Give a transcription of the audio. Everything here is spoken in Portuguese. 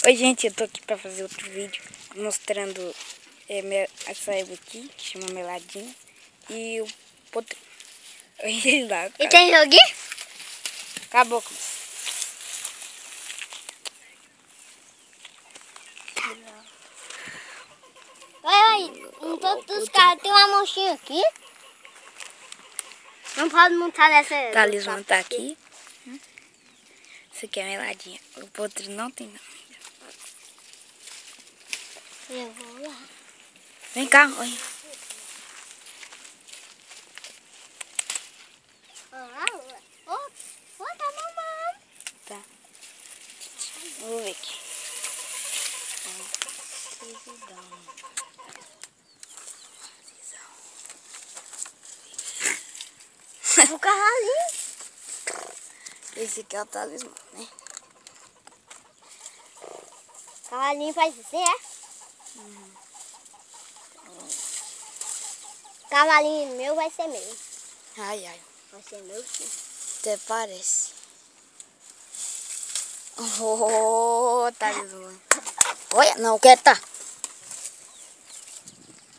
Oi gente, eu tô aqui pra fazer outro vídeo mostrando essa égua aqui, que chama Meladinha, e o potro. E tem joguinho? Acabou. Olha aí, em todos os carros tem uma monchinha aqui. Não pode montar nessa égua. Talismã tá aqui. Isso aqui é Meladinha. O potro não tem não. Eu vou lá. Vem cá, olha. Tá mamando. Tá. Vou ver aqui. O cavalinho. Esse aqui é o talismã, né? O cavalinho faz assim, é? O cavalinho meu vai ser meu. Ai, ai. Vai ser meu sim. Até parece. Oh, talismã. Olha, não, quer tá.